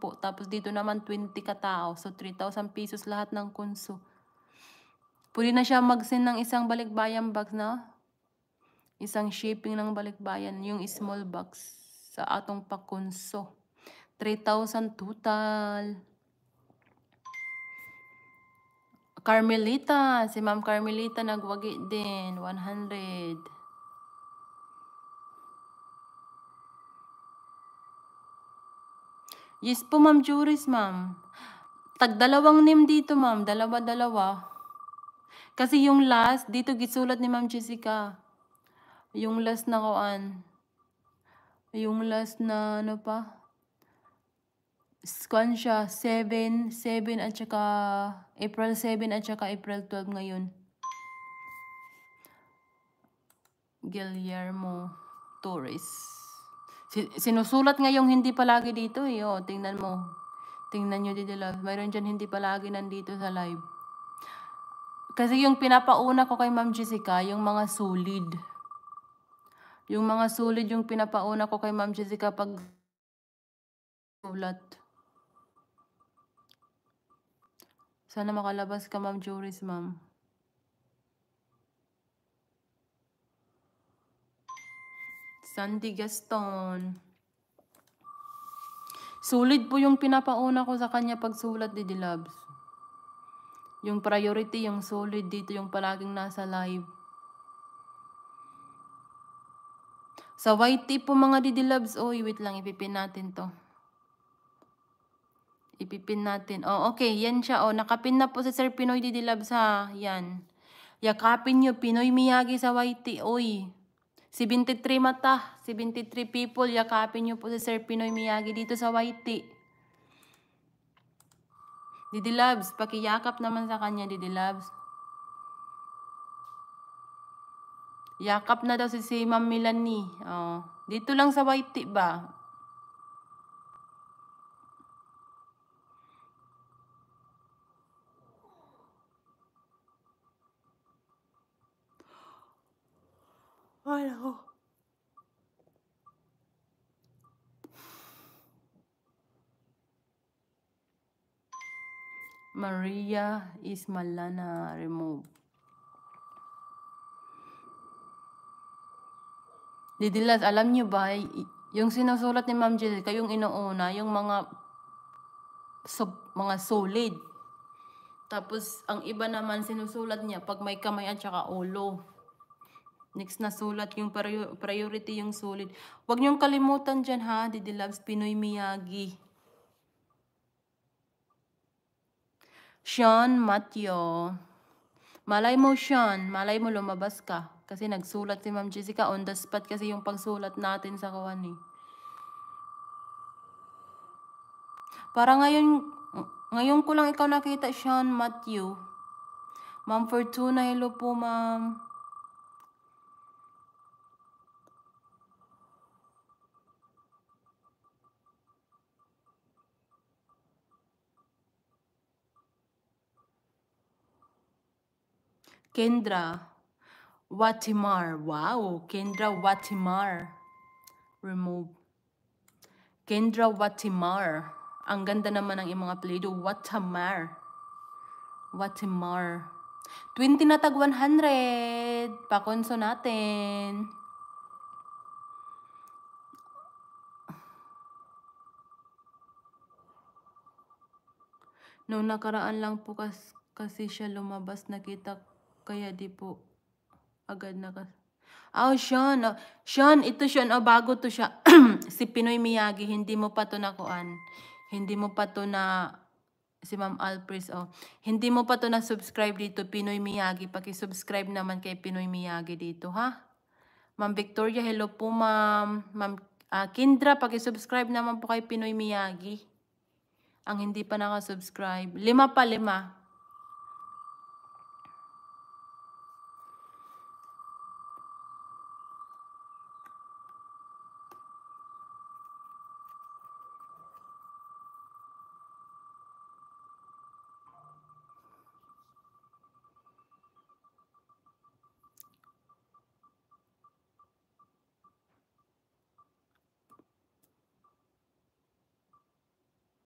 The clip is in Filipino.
10. Tapos dito naman 20 katao. So 3,000 pesos lahat ng konso. Pwede na siya mag-send ng isang balikbayan box na. Isang shipping ng balikbayan. Yung small box sa atong pakonso. 3,000 total. Carmelita. Si Ma'am Carmelita nagwagi din. 100. Yes po, Ma'am Juris, ma'am. Tag-dalawang name dito, ma'am. Dalawa-dalawa. Kasi yung last, dito gisulat ni Ma'am Jessica. Yung last na kuan. Yung last na ano pa? Kuan siya, 7 at saka April 7 at saka April 12 ngayon. Guillermo Torres. Sinusulat ngayong hindi palagi dito eh. Oh, tingnan mo. Tingnan nyo dito love. Mayroon dyan hindi palagi nandito sa live. Kasi yung pinapauna ko kay Ma'am Jessica, yung mga solid. Yung mga solid yung pinapauna ko kay Ma'am Jessica pag sulat. Sana makalabas ka, Ma'am Joris, ma'am. Sandy Gaston. Solid po yung pinapauna ko sa kanya pagsulat, Didi Loves. Yung priority, yung solid dito, yung palaging nasa live. Sa white tip po mga Didi Loves, oy, wait lang, ipipin natin to. Ipipin natin. Oh, okay, yan siya. Oh, nakapin na po si Sir Pinoy Didi Loves, ha. Yan. Yakapin nyo, Pinoy Miyagi sa white tip, oy. 73 mata, 73 people, yakapin nyo po si Sir Pinoy Miyagi dito sa YT. Didi Loves, pakiyakap naman sa kanya, Didi Loves. Yakap na daw si Ma'am Melanie. Oh, dito lang sa YT ba? Ay, ako. Maria Ismalana, remove. Didi Loves, alam nyo ba, yung sinusulat ni Ma'am Jessica, yung inuuna, yung mga solid. Tapos, ang iba naman sinusulat niya pag may kamay at saka ulo. Next na sulat, yung priority yung solid. Huwag niyong kalimutan dyan ha, Didi Loves, Pinoy Miyagi. Sean Mateo. Malay mo, Sean. Malay mo lumabas ka. Kasi nagsulat si Ma'am Jessica. On the spot kasi yung pagsulat natin sa kawan eh. Para ngayon ko lang ikaw nakita, Sean Matthew. Ma'am Fortuna, hello po, ma'am. Kendra Watimar. Wow, Kendra Watimar. Remove. Kendra Watimar. Ang ganda naman ng mga apelyido. Watimar. Watimar. 20 na tag 100. Pakonso natin. Noong nakaraan lang po kasi siya lumabas, nakita kaya di po agad Oh, Sean. Sean, ito Sean. Oh, bago to siya. Si Pinoy Miyagi, hindi mo pa to nakuan. Hindi mo pa to na si Ma'am Alpris. Oh. Hindi mo pa to na subscribe dito, Pinoy Miyagi. Paki-subscribe naman kay Pinoy Miyagi dito, ha? Ma'am Victoria, hello po, ma'am. Ma'am Kindra, paki-subscribe naman po kay Pinoy Miyagi. Ang hindi pa nakasubscribe. 5 pa, 5.